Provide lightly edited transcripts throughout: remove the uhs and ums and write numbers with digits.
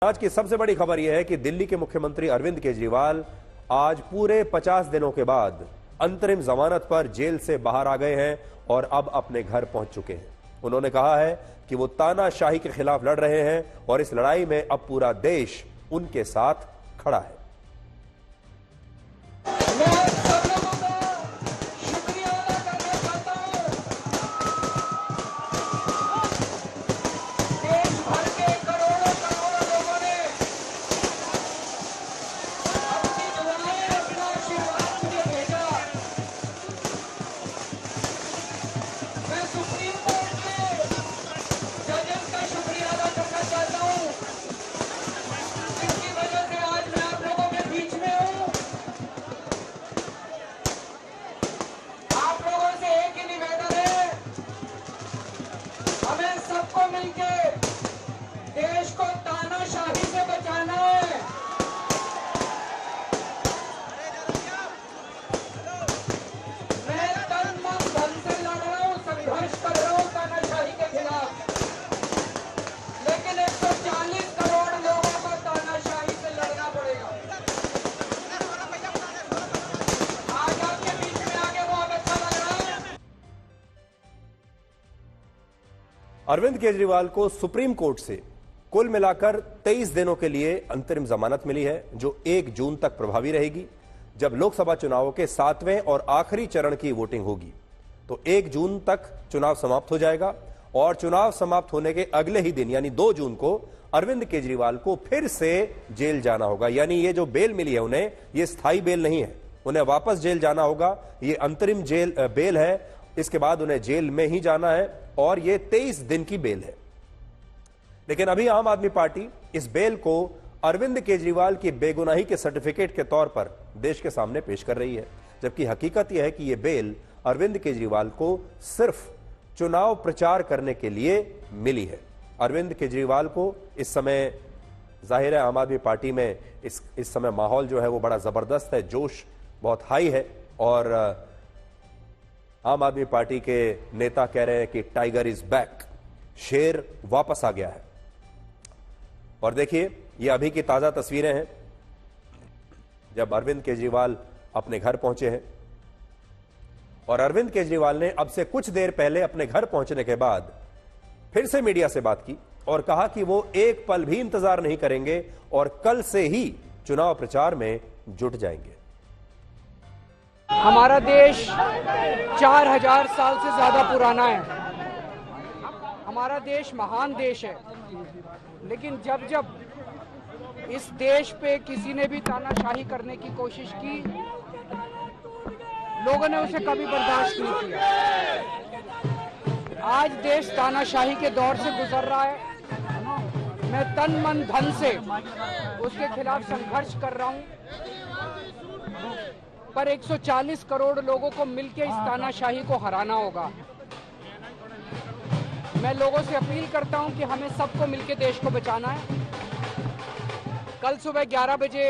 आज की सबसे बड़ी खबर यह है कि दिल्ली के मुख्यमंत्री अरविंद केजरीवाल आज पूरे 50 दिनों के बाद अंतरिम जमानत पर जेल से बाहर आ गए हैं और अब अपने घर पहुंच चुके हैं। उन्होंने कहा है कि वो तानाशाही के खिलाफ लड़ रहे हैं और इस लड़ाई में अब पूरा देश उनके साथ खड़ा है। सबको मिलके देश को तानाशाही से बचाना है। मैं तन मन धन से लड़ रहा हूं, संघर्ष कर रहा हूं तानाशाही के खिलाफ, लेकिन 140 करोड़ लोगों को तानाशाही से लड़ना पड़ेगा। आज आपके बीच में आगे बहुत अच्छा लग रहा है। अरविंद केजरीवाल को सुप्रीम कोर्ट से कुल मिलाकर 23 दिनों के लिए अंतरिम जमानत मिली है, जो 1 जून तक प्रभावी रहेगी। जब लोकसभा चुनावों के 7वें और आखिरी चरण की वोटिंग होगी तो 1 जून तक चुनाव समाप्त हो जाएगा और चुनाव समाप्त होने के अगले ही दिन यानी 2 जून को अरविंद केजरीवाल को फिर से जेल जाना होगा। यानी ये जो बेल मिली है उन्हें, ये स्थायी बेल नहीं है, उन्हें वापस जेल जाना होगा। ये अंतरिम बेल है, इसके बाद उन्हें जेल में ही जाना है और ये 23 दिन की बेल है। लेकिन अभी आम आदमी पार्टी इस बेल को अरविंद केजरीवाल की बेगुनाही के सर्टिफिकेट के तौर पर देश के सामने पेश कर रही है, जबकि हकीकत यह है कि यह बेल अरविंद केजरीवाल को सिर्फ चुनाव प्रचार करने के लिए मिली है। अरविंद केजरीवाल को इस समय जाहिर है आम आदमी पार्टी में इस समय माहौल जो है वो बड़ा जबरदस्त है, जोश बहुत हाई है और आम आदमी पार्टी के नेता कह रहे हैं कि टाइगर इज बैक, शेर वापस आ गया है। और देखिए ये अभी की ताजा तस्वीरें हैं जब अरविंद केजरीवाल अपने घर पहुंचे हैं और अरविंद केजरीवाल ने अब से कुछ देर पहले अपने घर पहुंचने के बाद फिर से मीडिया से बात की और कहा कि वो एक पल भी इंतजार नहीं करेंगे और कल से ही चुनाव प्रचार में जुट जाएंगे। हमारा देश 4000 साल से ज्यादा पुराना है। हमारा देश महान देश है, लेकिन जब जब इस देश पे किसी ने भी तानाशाही करने की कोशिश की, लोगों ने उसे कभी बर्दाश्त नहीं किया। आज देश तानाशाही के दौर से गुजर रहा है। मैं तन मन धन से उसके खिलाफ संघर्ष कर रहा हूं, पर 140 करोड़ लोगों को मिलकर इस तानाशाही को हराना होगा। मैं लोगों से अपील करता हूं कि हमें सबको मिलकर देश को बचाना है। कल सुबह 11 बजे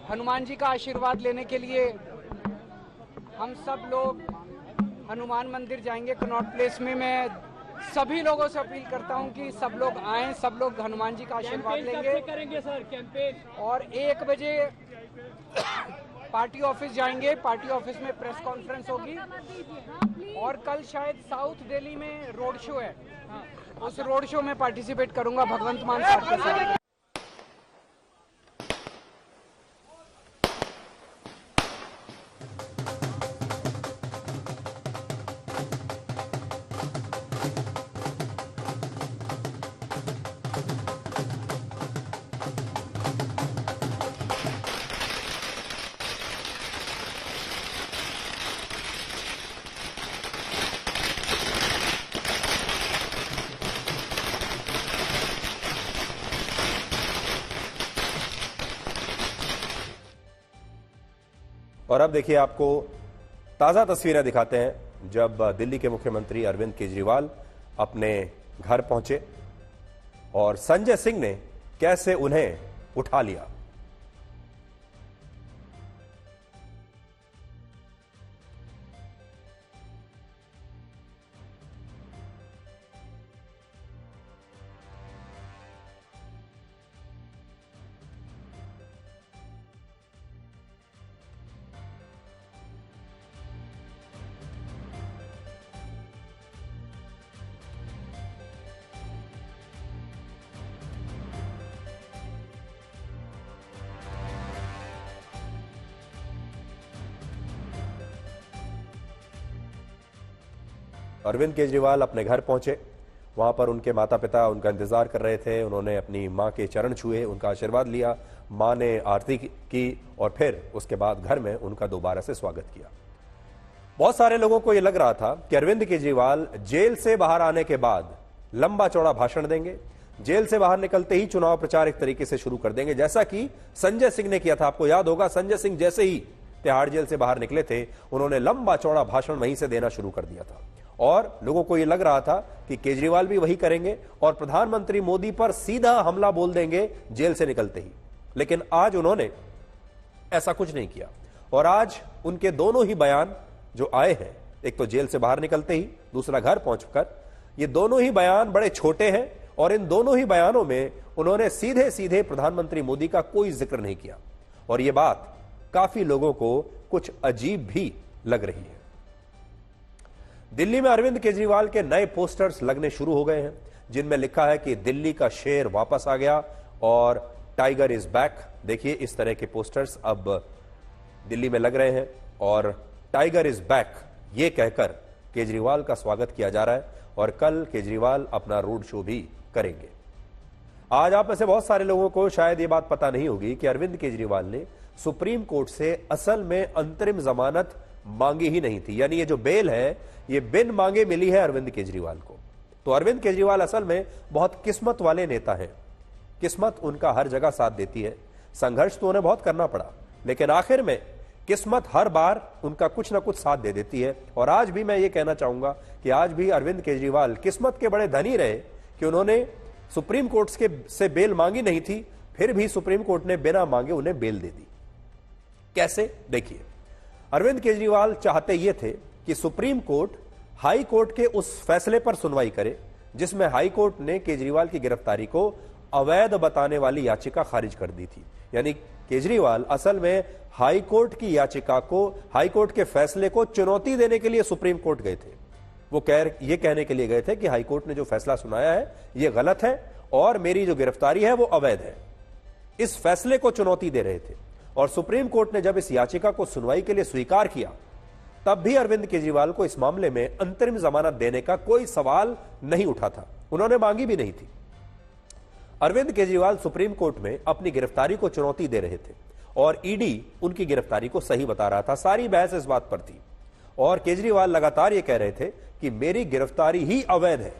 हनुमान जी का आशीर्वाद लेने के लिए हम सब लोग हनुमान मंदिर जाएंगे कनॉट प्लेस में। मैं सभी लोगों से अपील करता हूं कि सब लोग आएं, सब लोग हनुमान जी का आशीर्वाद लेंगे। करेंगे सर कैंपेन। और 1 बजे पार्टी ऑफिस जाएंगे, पार्टी ऑफिस में प्रेस कॉन्फ्रेंस होगी और कल शायद साउथ दिल्ली में रोड शो है, उस रोड शो में पार्टिसिपेट करूंगा भगवंत मान साहब के साथ। और अब देखिए आपको ताजा तस्वीरें दिखाते हैं जब दिल्ली के मुख्यमंत्री अरविंद केजरीवाल अपने घर पहुंचे और संजय सिंह ने कैसे उन्हें उठा लिया। अरविंद केजरीवाल अपने घर पहुंचे। वहां पर उनके माता पिता उनका इंतजार कर रहे थे। उन्होंने अपनी मां के चरण छुए, उनका आशीर्वाद लिया, मां ने आरती की और फिर उसके बाद घर में उनका दोबारा से स्वागत किया। बहुत सारे लोगों को यह लग रहा था कि अरविंद केजरीवाल जेल से बाहर आने के बाद लंबा चौड़ा भाषण देंगे, जेल से बाहर निकलते ही चुनाव प्रचार एक तरीके से शुरू कर देंगे, जैसा कि संजय सिंह ने किया था। आपको याद होगा, संजय सिंह जैसे ही तिहाड़ जेल से बाहर निकले थे, उन्होंने लंबा चौड़ा भाषण वहीं से देना शुरू कर दिया था और लोगों को यह लग रहा था कि केजरीवाल भी वही करेंगे और प्रधानमंत्री मोदी पर सीधा हमला बोल देंगे जेल से निकलते ही। लेकिन आज उन्होंने ऐसा कुछ नहीं किया और आज उनके दोनों ही बयान जो आए हैं, एक तो जेल से बाहर निकलते ही, दूसरा घर पहुंचकर, ये दोनों ही बयान बड़े छोटे हैं और इन दोनों ही बयानों में उन्होंने सीधे सीधे प्रधानमंत्री मोदी का कोई जिक्र नहीं किया और यह बात काफी लोगों को कुछ अजीब भी लग रही है। दिल्ली में अरविंद केजरीवाल के नए पोस्टर्स लगने शुरू हो गए हैं, जिनमें लिखा है कि दिल्ली का शेर वापस आ गया और टाइगर इज बैक। देखिए, इस तरह के पोस्टर्स अब दिल्ली में लग रहे हैं और टाइगर इज बैक ये कहकर केजरीवाल का स्वागत किया जा रहा है और कल केजरीवाल अपना रोड शो भी करेंगे। आज आप में से बहुत सारे लोगों को शायद ये बात पता नहीं होगी कि अरविंद केजरीवाल ने सुप्रीम कोर्ट से असल में अंतरिम जमानत मांगी ही नहीं थी, यानी ये जो बेल है ये बिन मांगे मिली है अरविंद केजरीवाल को। तो अरविंद केजरीवाल असल में बहुत किस्मत वाले नेता हैं। किस्मत उनका हर जगह साथ देती है। संघर्ष तो उन्हें बहुत करना पड़ा, लेकिन आखिर में किस्मत हर बार उनका कुछ ना कुछ साथ दे देती है। और आज भी मैं ये कहना चाहूंगा कि आज भी अरविंद केजरीवाल किस्मत के बड़े धनी रहे कि उन्होंने सुप्रीम कोर्ट से बेल मांगी नहीं थी, फिर भी सुप्रीम कोर्ट ने बिना मांगे उन्हें बेल दे दी। कैसे? देखिए, अरविंद केजरीवाल चाहते ये थे कि सुप्रीम कोर्ट हाई कोर्ट के उस फैसले पर सुनवाई करे जिसमें हाई कोर्ट ने केजरीवाल की गिरफ्तारी को अवैध बताने वाली याचिका खारिज कर दी थी। यानी केजरीवाल असल में हाई कोर्ट की याचिका को, हाई कोर्ट के फैसले को चुनौती देने के लिए सुप्रीम कोर्ट गए थे। वो ये कहने के लिए गए थे कि हाई कोर्ट ने जो फैसला सुनाया है ये गलत है और मेरी जो गिरफ्तारी है वो अवैध है। इस फैसले को चुनौती दे रहे थे और सुप्रीम कोर्ट ने जब इस याचिका को सुनवाई के लिए स्वीकार किया, तब भी अरविंद केजरीवाल को इस मामले में अंतरिम जमानत देने का कोई सवाल नहीं उठा था, उन्होंने मांगी भी नहीं थी। अरविंद केजरीवाल सुप्रीम कोर्ट में अपनी गिरफ्तारी को चुनौती दे रहे थे और ईडी उनकी गिरफ्तारी को सही बता रहा था। सारी बहस इस बात पर थी और केजरीवाल लगातार यह कह रहे थे कि मेरी गिरफ्तारी ही अवैध है।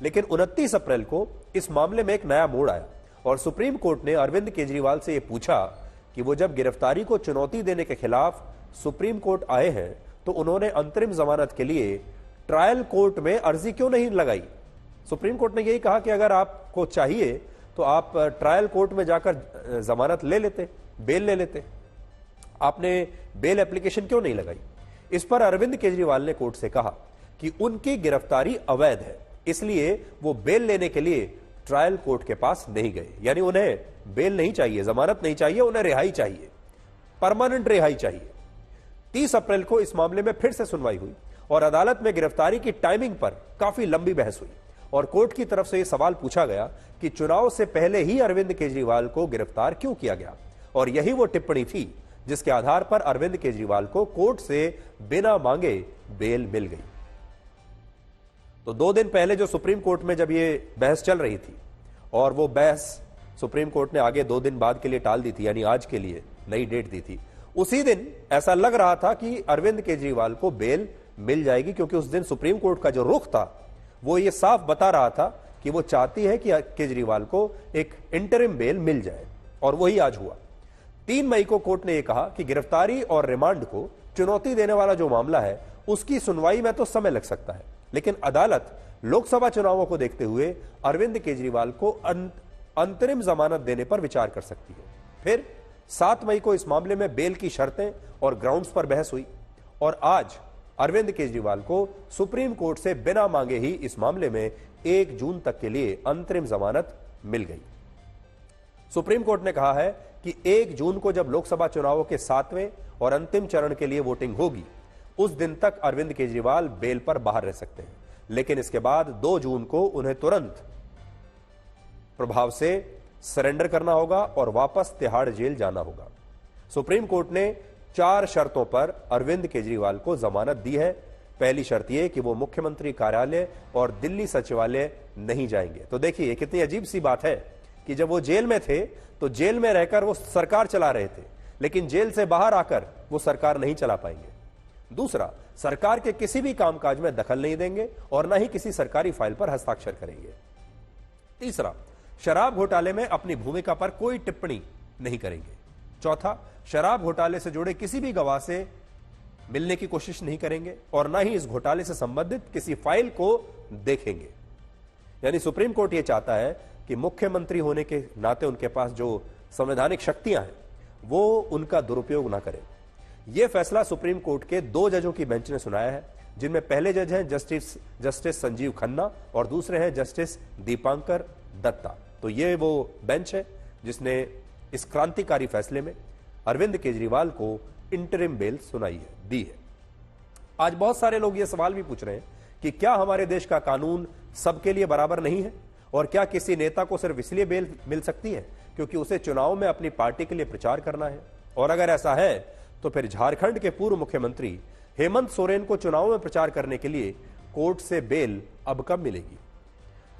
लेकिन 29 अप्रैल को इस मामले में एक नया मोड़ आया और सुप्रीम कोर्ट ने अरविंद केजरीवाल से यह पूछा कि वो जब गिरफ्तारी को चुनौती देने के खिलाफ सुप्रीम कोर्ट आए हैं तो उन्होंने अंतरिम जमानत के लिए ट्रायल कोर्ट में अर्जी क्यों नहीं लगाई। सुप्रीम कोर्ट ने यही कहा कि अगर आपको चाहिए तो आप ट्रायल कोर्ट में जाकर जमानत ले लेते, बेल ले लेते, आपने बेल एप्लीकेशन क्यों नहीं लगाई। इस पर अरविंद केजरीवाल ने कोर्ट से कहा कि उनकी गिरफ्तारी अवैध है, इसलिए वो बेल लेने के लिए ट्रायल कोर्ट के पास नहीं गए। यानी उन्हें बेल नहीं चाहिए, जमानत नहीं चाहिए, उन्हें रिहाई चाहिए, परमानेंट रिहाई चाहिए। 30 अप्रैल को इस मामले में फिर से सुनवाई हुई और अदालत में गिरफ्तारी की टाइमिंग पर काफी लंबी बहस हुई और कोर्ट की तरफ से यह सवाल पूछा गया कि चुनाव से पहले ही अरविंद केजरीवाल को गिरफ्तार क्यों किया गया। और यही वो टिप्पणी थी जिसके आधार पर अरविंद केजरीवाल को कोर्ट से बिना मांगे बेल मिल गई। तो 2 दिन पहले जो सुप्रीम कोर्ट में जब ये बहस चल रही थी और वो बहस सुप्रीम कोर्ट ने आगे 2 दिन बाद के लिए टाल दी थी, यानी आज के लिए नई डेट दी थी, उसी दिन ऐसा लग रहा था कि अरविंद केजरीवाल को बेल मिल जाएगी, क्योंकि उस दिन सुप्रीम कोर्ट का जो रुख था वो ये साफ बता रहा था कि वो चाहती है कि केजरीवाल को एक इंटरिम बेल मिल जाए और वही आज हुआ। 3 मई को कोर्ट ने यह कहा कि गिरफ्तारी और रिमांड को चुनौती देने वाला जो मामला है उसकी सुनवाई में तो समय लग सकता है, लेकिन अदालत लोकसभा चुनावों को देखते हुए अरविंद केजरीवाल को अंतरिम जमानत देने पर विचार कर सकती है। फिर 7 मई को इस मामले में बेल की शर्तें और ग्राउंड्स पर बहस हुई और आज अरविंद केजरीवाल को सुप्रीम कोर्ट से बिना मांगे ही इस मामले में 1 जून तक के लिए अंतरिम जमानत मिल गई। सुप्रीम कोर्ट ने कहा है कि 1 जून को जब लोकसभा चुनावों के 7वें और अंतिम चरण के लिए वोटिंग होगी, उस दिन तक अरविंद केजरीवाल बेल पर बाहर रह सकते हैं, लेकिन इसके बाद 2 जून को उन्हें तुरंत प्रभाव से सरेंडर करना होगा और वापस तिहाड़ जेल जाना होगा। सुप्रीम कोर्ट ने 4 शर्तों पर अरविंद केजरीवाल को जमानत दी है। पहली शर्त यह कि वो मुख्यमंत्री कार्यालय और दिल्ली सचिवालय नहीं जाएंगे। तो देखिए कितनी अजीब सी बात है कि जब वो जेल में थे तो जेल में रहकर वो सरकार चला रहे थे, लेकिन जेल से बाहर आकर वो सरकार नहीं चला पाएंगे। दूसरा, सरकार के किसी भी कामकाज में दखल नहीं देंगे और ना ही किसी सरकारी फाइल पर हस्ताक्षर करेंगे। तीसरा, शराब घोटाले में अपनी भूमिका पर कोई टिप्पणी नहीं करेंगे। चौथा, शराब घोटाले से जुड़े किसी भी गवाह से मिलने की कोशिश नहीं करेंगे और ना ही इस घोटाले से संबंधित किसी फाइल को देखेंगे। यानी सुप्रीम कोर्ट यह चाहता है कि मुख्यमंत्री होने के नाते उनके पास जो संवैधानिक शक्तियां हैं वो उनका दुरुपयोग ना करें। यह फैसला सुप्रीम कोर्ट के 2 जजों की बेंच ने सुनाया है, जिनमें पहले जज हैं जस्टिस संजीव खन्ना और दूसरे हैं जस्टिस दीपांकर दत्ता। तो ये वो बेंच है जिसने इस क्रांतिकारी फैसले में अरविंद केजरीवाल को इंटरिम बेल दी है। आज बहुत सारे लोग ये सवाल भी पूछ रहे हैं कि क्या हमारे देश का कानून सबके लिए बराबर नहीं है और क्या किसी नेता को सिर्फ इसलिए बेल मिल सकती है क्योंकि उसे चुनाव में अपनी पार्टी के लिए प्रचार करना है। और अगर ऐसा है तो फिर झारखंड के पूर्व मुख्यमंत्री हेमंत सोरेन को चुनाव में प्रचार करने के लिए कोर्ट से बेल अब कब मिलेगी?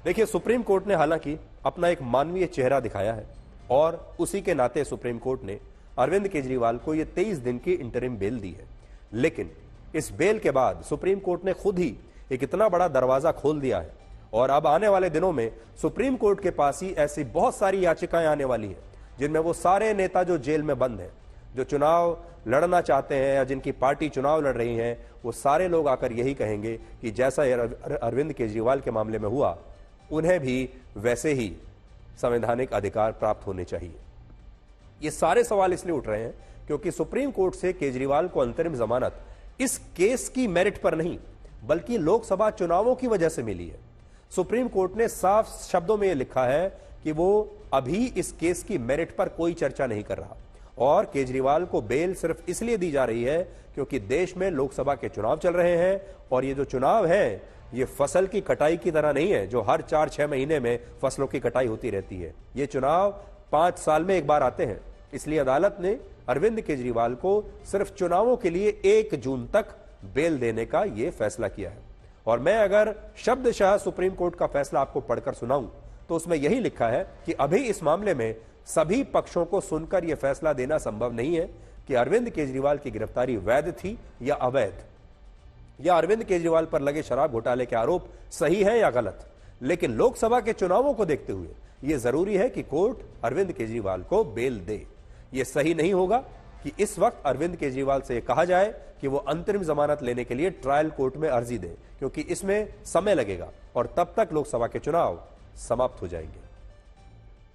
देखिए, सुप्रीम कोर्ट ने हालांकि अपना एक मानवीय चेहरा दिखाया है और उसी के नाते सुप्रीम कोर्ट ने अरविंद केजरीवाल को यह 23 दिन की इंटरिम बेल दी है। लेकिन इस बेल के बाद सुप्रीम कोर्ट ने खुद ही एक इतना बड़ा दरवाजा खोल दिया है और अब आने वाले दिनों में सुप्रीम कोर्ट के पास ही ऐसी बहुत सारी याचिकाएं आने वाली हैं जिनमें वो सारे नेता जो जेल में बंद हैं, जो चुनाव लड़ना चाहते हैं या जिनकी पार्टी चुनाव लड़ रही है, वो सारे लोग आकर यही कहेंगे कि जैसा अरविंद केजरीवाल के मामले में हुआ उन्हें भी वैसे ही संवैधानिक अधिकार प्राप्त होने चाहिए। ये सारे सवाल इसलिए उठ रहे हैं क्योंकि सुप्रीम कोर्ट से केजरीवाल को अंतरिम जमानत इस केस की मेरिट पर नहीं बल्कि लोकसभा चुनावों की वजह से मिली है। सुप्रीम कोर्ट ने साफ शब्दों में यह लिखा है कि वो अभी इस केस की मेरिट पर कोई चर्चा नहीं कर रहा और केजरीवाल को बेल सिर्फ इसलिए दी जा रही है क्योंकि देश में लोकसभा के चुनाव चल रहे हैं और ये जो चुनाव है ये फसल की कटाई की तरह नहीं है जो हर 4-6 महीने में फसलों की कटाई होती रहती है। ये चुनाव 5 साल में एक बार आते हैं, इसलिए अदालत ने अरविंद केजरीवाल को सिर्फ चुनावों के लिए 1 जून तक बेल देने का यह फैसला किया है। और मैं अगर शब्दशः सुप्रीम कोर्ट का फैसला आपको पढ़कर सुनाऊं तो उसमें यही लिखा है कि अभी इस मामले में सभी पक्षों को सुनकर यह फैसला देना संभव नहीं है कि अरविंद केजरीवाल की गिरफ्तारी वैध थी या अवैध, या अरविंद केजरीवाल पर लगे शराब घोटाले के आरोप सही है या गलत। लेकिन लोकसभा के चुनावों को देखते हुए यह जरूरी है कि कोर्ट अरविंद केजरीवाल को बेल दे। यह सही नहीं होगा कि इस वक्त अरविंद केजरीवाल से यह कहा जाए कि वो अंतरिम जमानत लेने के लिए ट्रायल कोर्ट में अर्जी दें, क्योंकि इसमें समय लगेगा और तब तक लोकसभा के चुनाव समाप्त हो जाएंगे।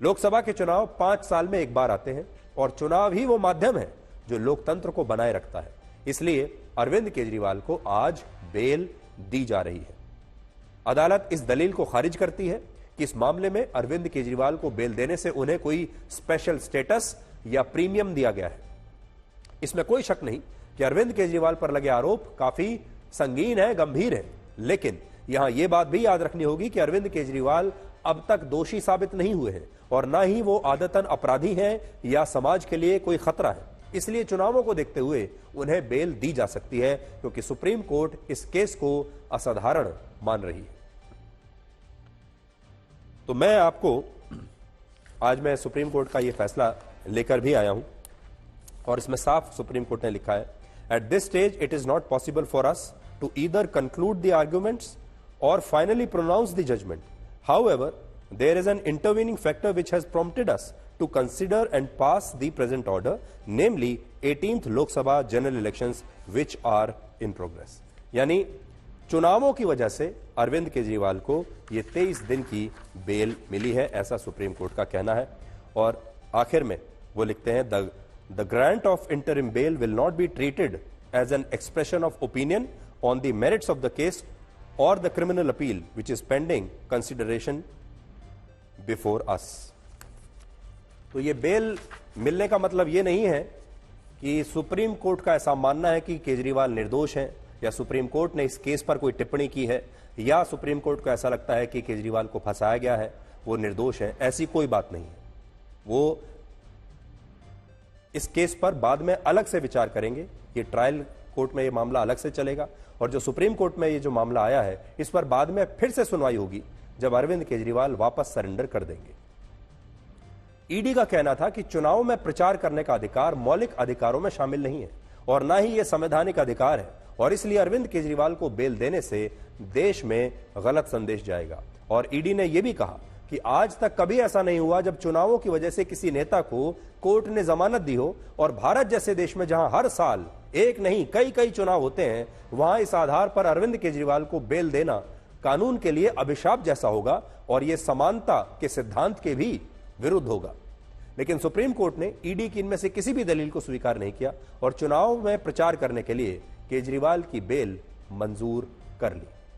लोकसभा के चुनाव 5 साल में एक बार आते हैं और चुनाव ही वो माध्यम है जो लोकतंत्र को बनाए रखता है। इसलिए अरविंद केजरीवाल को आज बेल दी जा रही है। अदालत इस दलील को खारिज करती है कि इस मामले में अरविंद केजरीवाल को बेल देने से उन्हें कोई स्पेशल स्टेटस या प्रीमियम दिया गया है। इसमें कोई शक नहीं कि अरविंद केजरीवाल पर लगे आरोप काफी संगीन है, गंभीर है, लेकिन यहां यह बात भी याद रखनी होगी कि अरविंद केजरीवाल अब तक दोषी साबित नहीं हुए हैं और ना ही वो आदतन अपराधी हैं या समाज के लिए कोई खतरा है। इसलिए चुनावों को देखते हुए उन्हें बेल दी जा सकती है क्योंकि सुप्रीम कोर्ट इस केस को असाधारण मान रही है। तो मैं आपको आज मैं सुप्रीम कोर्ट का यह फैसला लेकर भी आया हूं और इसमें साफ सुप्रीम कोर्ट ने लिखा है, at this stage it is not possible for us to either conclude the arguments और finally pronounce the judgment. However, there is an intervening factor which has prompted us to consider and pass the present order, namely 18th Lok Sabha general elections which are in progress। यानी चुनावों की वजह से अरविंद केजरीवाल को ये 23 दिन की bell मिली है, ऐसा सुप्रीम कोर्ट का कहना है। और आखिर में वो लिखते हैं, the grant of interim bail will not be treated as an expression of opinion on the merits of the case or the criminal appeal which is pending consideration before us। तो ये बेल मिलने का मतलब ये नहीं है कि supreme court का ऐसा मानना है कि केजरीवाल निर्दोष हैं या सुप्रीम कोर्ट ने इस केस पर कोई टिप्पणी की है या सुप्रीम कोर्ट को ऐसा लगता है कि केजरीवाल को फंसाया गया है, वो निर्दोष है। ऐसी कोई बात नहीं है। वो इस केस पर बाद में अलग से विचार करेंगे। ये ट्रायल कोर्ट में ये मामला अलग से चलेगा और जो सुप्रीम कोर्ट में ये जो मामला आया है इस पर बाद में फिर से सुनवाई होगी जब अरविंद केजरीवाल वापस सरेंडर कर देंगे। ईडी का कहना था कि चुनाव में प्रचार करने का अधिकार मौलिक अधिकारों में शामिल नहीं है और ना ही यह संवैधानिक अधिकार है और इसलिए अरविंद केजरीवाल को बेल देने से देश में गलत संदेश जाएगा। और ईडी ने यह भी कहा कि आज तक कभी ऐसा नहीं हुआ जब चुनावों की वजह से किसी नेता को कोर्ट ने जमानत दी हो और भारत जैसे देश में जहां हर साल एक नहीं कई चुनाव होते हैं वहां इस आधार पर अरविंद केजरीवाल को बेल देना कानून के लिए अभिशाप जैसा होगा और यह समानता के सिद्धांत के भी विरुद्ध होगा। लेकिन सुप्रीम कोर्ट ने ईडी की इनमें से किसी भी दलील को स्वीकार नहीं किया और चुनाव में प्रचार करने के लिए केजरीवाल की बेल मंजूर कर ली।